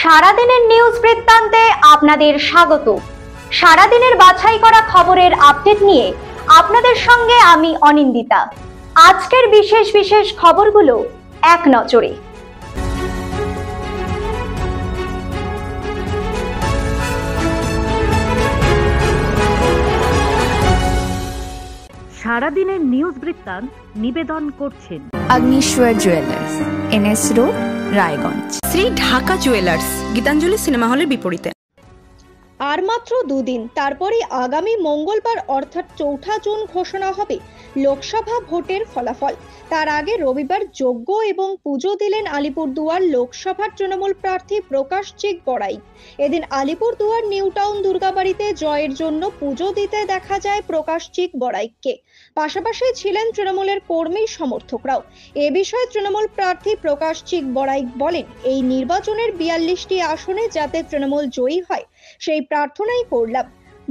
সারাদিনের নিউজ বৃত্তান্তে আপনাদের স্বাগত। সারাদিনের বাছাই করা খবরের আপডেট নিয়ে আপনাদের সঙ্গে আমি অনিন্দিতা। আজকের বিশেষ বিশেষ খবরগুলো এক নজরে। সারাদিনের নিউজ বৃত্তান্ত নিবেদন করছেন Agnishwar jewellers, NS road, Raiganj. Shri Dhaka jewellers, Gitanjali cinema হলের বিপরীতে। আর মাত্র দুদিন, তারপরে আগামী মঙ্গলবার অর্থাৎ 4 জুন ঘোষণা হবে লোকসভা ভোটের ফলাফল। তার আগে রবিবার যজ্ঞ এবং পুজো দিলেন আলিপুরদুয়ার লোকসভার তৃণমূল প্রার্থী প্রকাশ চিক বড়াইক। এদিন আলিপুরদুয়ার নিউ টাউন দুর্গাবাড়িতে জয়ের জন্য পুজো দিতে দেখা যায় প্রকাশ চিক বড়াইককে। পাশাপাশি ছিলেন তৃণমূলের কর্মী সমর্থকরাও। এ বিষয়ে তৃণমূল প্রার্থী প্রকাশ চিক বড়াইক বলেন, এই নির্বাচনের 42টি আসনে যাতে তৃণমূল জয়ী হয় সেই প্রার্থনাই করলাম।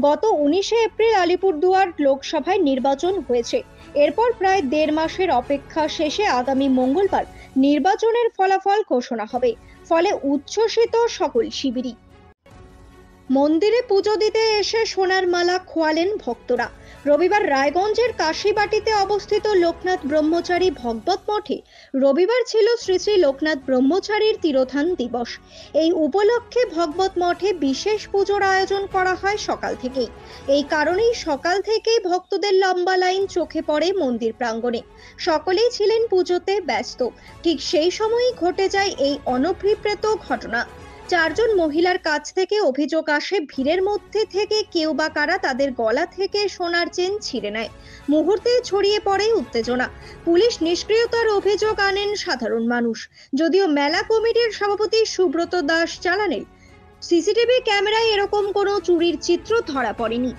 গত 19 এপ্রিল আলিপুরদুয়ার লোকসভায় নির্বাচন হয়েছে। এরপর প্রায় 1.5 মাসের অপেক্ষা শেষে আগামী মঙ্গলবার নির্বাচনের ফলাফল ঘোষণা হবে। ফলে উচ্ছ্বসিত সকল শিবিরই। মন্দিরে পুজো দিতে এসে সোনার মালা খোয়ালেন ভক্তরা। রবিবার রায়গঞ্জের কাশীবাটিতে অবস্থিত লোকনাথ ব্রহ্মচারী ভগবত মঠে রবিবার ছিল শ্রী শ্রী লোকনাথ ব্রহ্মচারীর তিরোধান দিবস। এই উপলক্ষে ভগবত মঠে বিশেষ পুজোর আয়োজন করা হয় সকাল থেকেই। এই কারণেই সকাল থেকেই ভক্তদের লম্বা লাইন চোখে পড়ে মন্দির প্রাঙ্গণে। সকলেই ছিলেন পুজোতে ব্যস্ত। ঠিক সেই সময়ই ঘটে যায় এই অনভিপ্রেত ঘটনা। 4 জন মহিলার কাছ থেকে অভিযোগ আসে, ভিড়ের মধ্যে থেকে কেউ বা কারা তাদের গলা থেকে সোনার চেন ছিঁড়ে নেয়। মুহূর্তে ছড়িয়ে পড়ে উত্তেজনা। পুলিশ নিষ্ক্রিয়তার অভিযোগ আনেন সাধারণ মানুষ। যদিও মেলা কমিটির সভাপতি সুব্রত দাস জানালেন, সিসিটিভি ক্যামেরায় এরকম কোনো চুরির চিত্র ধরা পড়েনি।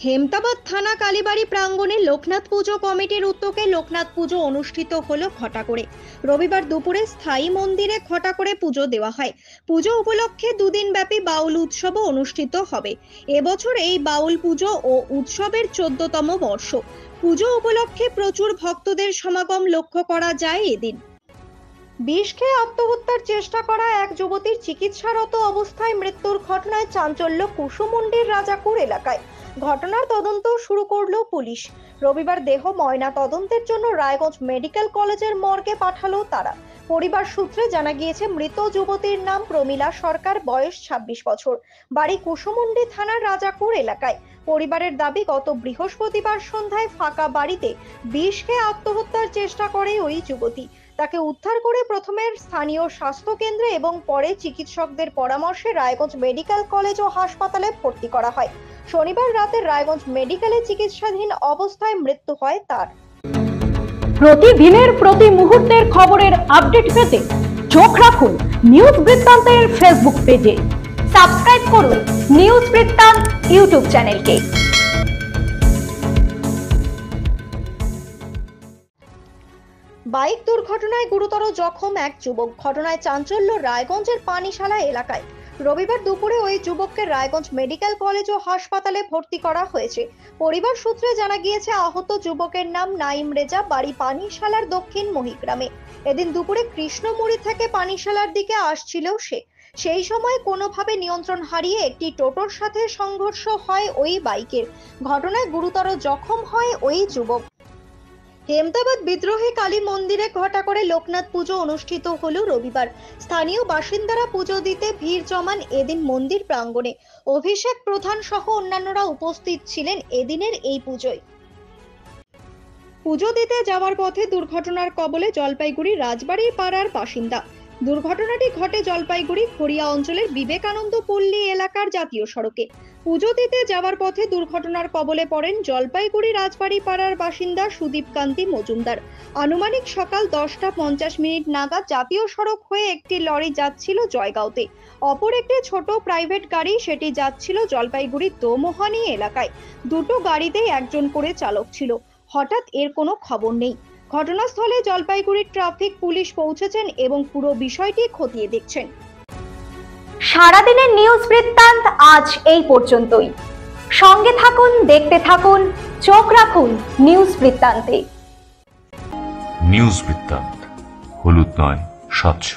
হেমতাবাদ থানা কালীবাড়ি প্রাঙ্গণে লোকনাথ পুজো কমিটির উদ্যোগে লোকনাথ পুজো অনুষ্ঠিত হলো ঘটা করে। রবিবার দুপুরে স্থায়ী মন্দিরে ঘটা করে পুজো দেওয়া হয়। পুজো উপলক্ষে 2 দিন ব্যাপী বাউল উৎসবও অনুষ্ঠিত হবে। এবছর এই বাউল পুজো ও উৎসবের 14তম বর্ষ। পুজো উপলক্ষে প্রচুর ভক্তদের সমাগম লক্ষ্য করা যায় এদিন। বিষ খেয়ে আত্মহত্যার চেষ্টা করা এক যুবতীর চিকিৎসারত অবস্থায় মৃত্যুর ঘটনায় চাঞ্চল্য কুসুমুন্ডির রাজাকুর এলাকায়। ঘটনার তদন্ত শুরু করলো পুলিশ। রবিবার দেহ ময়না তদন্তের জন্য রায়গঞ্জ মেডিকেল কলেজের মর্গে পাঠালো তারা। পরিবার সূত্রে জানা গিয়েছে, মৃত যুবতীর নাম প্রমীলা সরকার, বয়স 26 বছর, বাড়ি কুসুমুন্ডি থানার রাজাকুর এলাকায়। পরিবারের দাবি, গত বৃহস্পতিবার সন্ধ্যায় ফাঁকা বাড়িতে বিষ খেয়ে আত্মহত্যার চেষ্টা করে ওই যুবতী। তাকে উদ্ধার করে প্রথমে স্থানীয় স্বাস্থ্য কেন্দ্রে এবং পরে চিকিৎসকদের পরামর্শে রায়গঞ্জ মেডিকেল কলেজ ও হাসপাতালে ভর্তি করা হয়। শনিবার রাতে রায়গঞ্জ মেডিকেলে চিকিৎসাধীন অবস্থায় মৃত্যু হয় তার। প্রতিদিনের প্রতি মুহূর্তের খবরের আপডেট পেতে চোখ রাখুন নিউজ বৃত্তান্তের ফেসবুক পেজে। সাবস্ক্রাইব করুন নিউজ বৃত্তান্ত ইউটিউব চ্যানেলকে। বাইক দুর্ঘটনায় গুরুতর জখম এক যুবক। ঘটনায় চাঞ্চল্য রায়গঞ্জের পানিশালা এলাকায়। রবিবার দুপুরে ওই যুবককে রায়গঞ্জ মেডিকেল কলেজ ও হাসপাতালে ভর্তি করা হয়েছে। পরিবার সূত্রে জানা গিয়েছে, আহত যুবকের নাম নাইম রেজা, বাড়ি পানিশালার দক্ষিণ মহিগ্রামে। এদিন দুপুরে কৃষ্ণমুড়ি থেকে পানিশালার দিকে আসছিল সে। সেই সময় কোনোভাবে নিয়ন্ত্রণ হারিয়ে একটি টোটোর সাথে সংঘর্ষ হয় ওই বাইকের। ঘটনায় গুরুতর জখম হয় ওই যুবক। হেমতাবাদ বিদ্রোহী কালী মন্দিরে ঘটা করে লোকনাথ পুজো অনুষ্ঠিত হলো রবিবার। স্থানীয় বাসিন্দারা পুজো দিতে ভিড় জমান এদিন মন্দির প্রাঙ্গণে। অভিষেক প্রধান সহ অন্যান্যরা উপস্থিত ছিলেন এদিনের এই পুজোয়। পুজো দিতে যাওয়ার পথে দুর্ঘটনার কবলে জলপাইগুড়ি রাজবাড়ির পাড়ার বাসিন্দা। দুর্ঘটনাটি ঘটে জলপাইগুড়ি খড়িয়া অঞ্চলের বিবেকানন্দ পল্লী এলাকার জাতীয় সড়কে। পুজো দিতে যাওয়ার পথে দুর্ঘটনার কবলে পড়েন জলপাইগুড়ি রাজবাড়ি পাড়ার বাসিন্দা সুদীপ কান্তি মজুমদার। আনুমানিক সকাল 10টা 50 নাগাদ জাতীয় সড়ক হয়ে একটি লরি যাচ্ছিল জয়গাঁওতে। অপর একটি ছোট প্রাইভেট গাড়ি, সেটি যাচ্ছিল জলপাইগুড়ির দোমোহানি এলাকায়। দুটো গাড়িতেই একজন করে চালক ছিল। হঠাৎ এর কোনো খবর নেই। ঘটনাস্থলে জলপাইগুড়ির ট্রাফিক পুলিশ পৌঁছেছেন এবং পুরো বিষয়টি খতিয়ে দেখছেন। সারাদিনের নিউজ বৃত্তান্ত আজ এই পর্যন্তই। সঙ্গে থাকুন, দেখতে থাকুন, চোখ রাখুন নিউজ বৃত্তান্তে। নিউজ বৃত্তান্ত, হলুদ নয়, স্বচ্ছ।